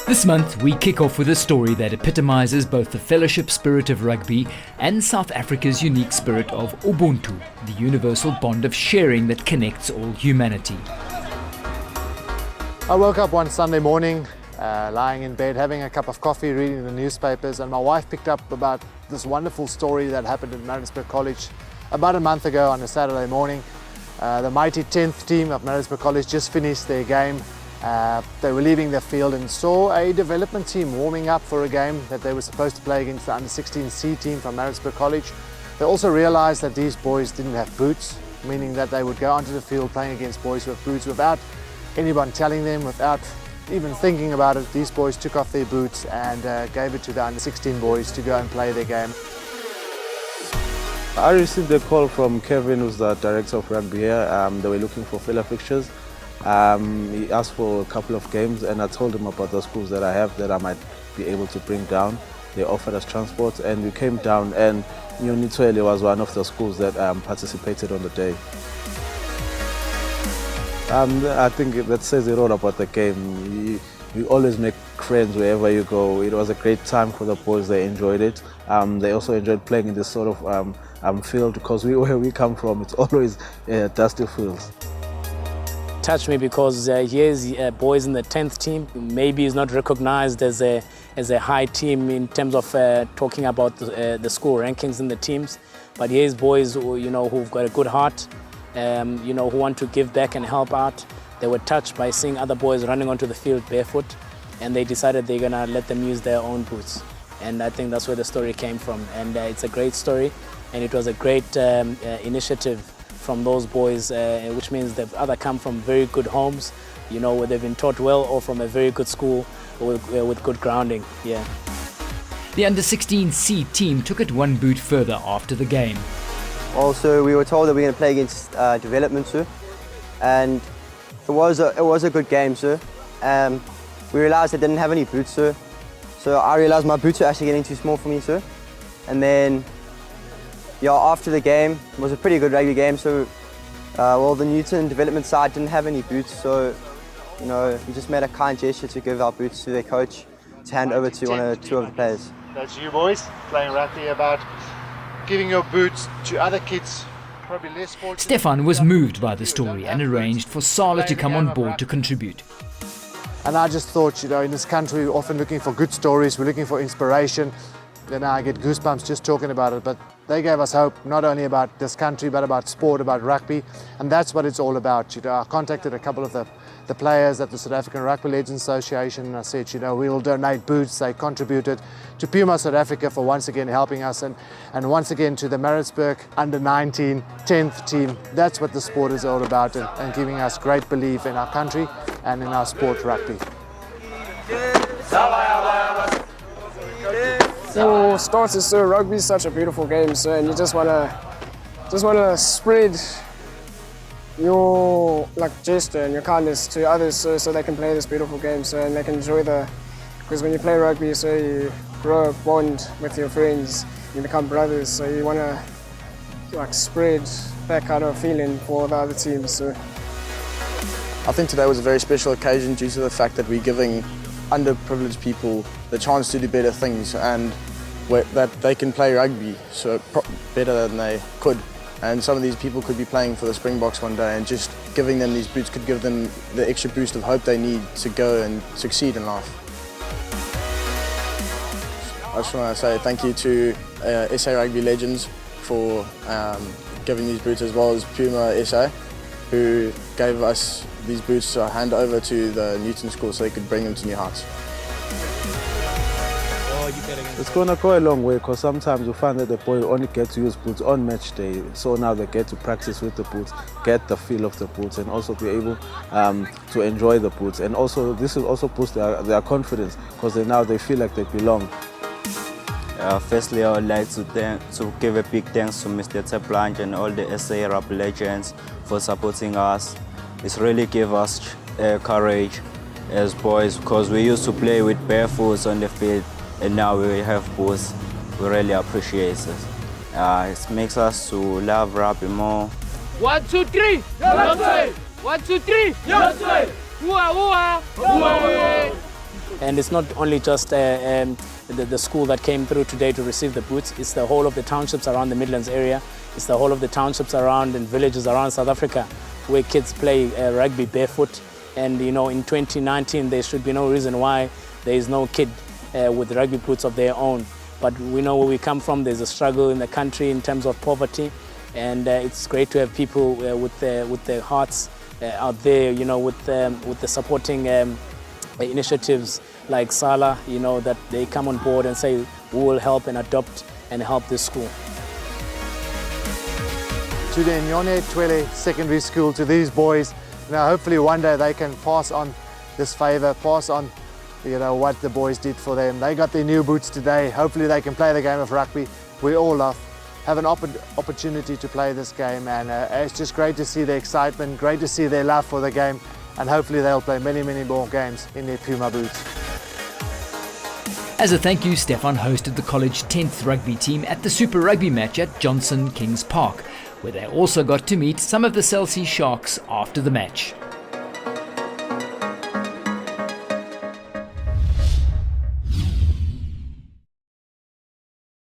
This month, we kick off with a story that epitomizes both the fellowship spirit of rugby and South Africa's unique spirit of Ubuntu, the universal bond of sharing that connects all humanity. I woke up one Sunday morning, lying in bed, having a cup of coffee, reading the newspapers, and my wife picked up about this wonderful story that happened at Maritzburg College about a month ago on a Saturday morning. The mighty 10th team of Maritzburg College just finished their game. They were leaving the field and saw a development team warming up for a game that they were supposed to play against the under-16C team from Maritzburg College. They also realized that these boys didn't have boots, meaning that they would go onto the field playing against boys with boots without anyone telling them, without even thinking about it. These boys took off their boots and gave it to the under-16 boys to go and play their game. I received a call from Kevin, who's the director of rugby here. They were looking for filler fixtures. He asked for a couple of games, and I told him about the schools that I have that I might be able to bring down. They offered us transport, and we came down, and NYONITHWELE was one of the schools that participated on the day. I think that says it all about the game. You always make friends wherever you go. It was a great time for the boys. They enjoyed it. They also enjoyed playing in this sort of field, because where we come from, it's always dusty fields. Touched me because here's boys in the 10th team. Maybe is not recognized as a high team in terms of talking about the school rankings in the teams. But here's boys who've got a good heart, who want to give back and help out. They were touched by seeing other boys running onto the field barefoot, and they decided they're gonna let them use their own boots. And I think that's where the story came from. And it's a great story, and it was a great initiative from those boys, which means they've either come from very good homes, where they've been taught well, or from a very good school with good grounding. Yeah. The under-16C team took it one boot further after the game. Also, we were told that we were going to play against development, sir, and it was a good game, sir. We realised I didn't have any boots, sir, so I realised my boots were actually getting too small for me, sir. And then, after the game, it was a pretty good rugby game, so the Newton development side didn't have any boots, so we just made a kind gesture to give our boots to their coach to hand over to one or two of the players. That's you boys playing rugby, about giving your boots to other kids, probably less fortunate. Stefan was moved by the story and arranged for Sarla to come on board to contribute. And I just thought, in this country we're often looking for good stories, we're looking for inspiration. Then I get goosebumps just talking about it, but they gave us hope, not only about this country, but about sport, about rugby, and that's what it's all about. I contacted a couple of the players at the South African Rugby Legends Association, and I said, we will donate boots. They contributed to PUMA South Africa for once again helping us, and once again to the Maritzburg under-19 10th team. That's what the sport is all about, and giving us great belief in our country and in our sport, rugby. For starters, sir, rugby is such a beautiful game, sir, and you just wanna spread your gesture and your kindness to others, sir, so they can play this beautiful game, sir, and they can enjoy because when you play rugby, sir, you grow a bond with your friends, you become brothers, so you wanna spread that kind of feeling for the other teams, sir. I think today was a very special occasion due to the fact that we're giving underprivileged people the chance to do better things, and that they can play rugby better than they could. And some of these people could be playing for the Springboks one day, and just giving them these boots could give them the extra boost of hope they need to go and succeed in life. I just want to say thank you to SA Rugby Legends for giving these boots, as well as PUMA SA, who gave us these boots to hand over to the Newton School so they could bring them to new heights. It's going to go a long way, because sometimes you find that the boy only gets to use boots on match day, so now they get to practice with the boots, get the feel of the boots, and also be able to enjoy the boots. And also this will also boost their confidence, because now they feel like they belong. Firstly, I would like to give a big thanks to Mr. Teplanch and all the SA Rugby Legends for supporting us. It's really give us courage as boys, because we used to play with barefoots on the field, and now we have boots. We really appreciate it. It makes us to love rugby more. 1, 2, 3. Yes, 1, 2, 3. Yes, And it's not only just the school that came through today to receive the boots, it's the whole of the townships around the Midlands area, it's the whole of the townships around and villages around South Africa where kids play rugby barefoot. And you know, in 2019 there should be no reason why there is no kid with rugby boots of their own. But we know where we come from. There's a struggle in the country in terms of poverty, and it's great to have people with their hearts out there, you know, with the supporting initiatives like Sarla, you know, that they come on board and say we will help and adopt and help this school. To the NYONITHWELE Secondary School, to these boys, now hopefully one day they can pass on this favour, pass on, you know, what the boys did for them. They got their new boots today. Hopefully they can play the game of rugby we all love, have an opportunity to play this game, and it's just great to see the excitement, great to see their love for the game, and hopefully they'll play many, many more games in their PUMA boots. As a thank you, Stefan hosted the college 10th rugby team at the Super Rugby match at Johnson Kings Park, where they also got to meet some of the Cell C Sharks after the match.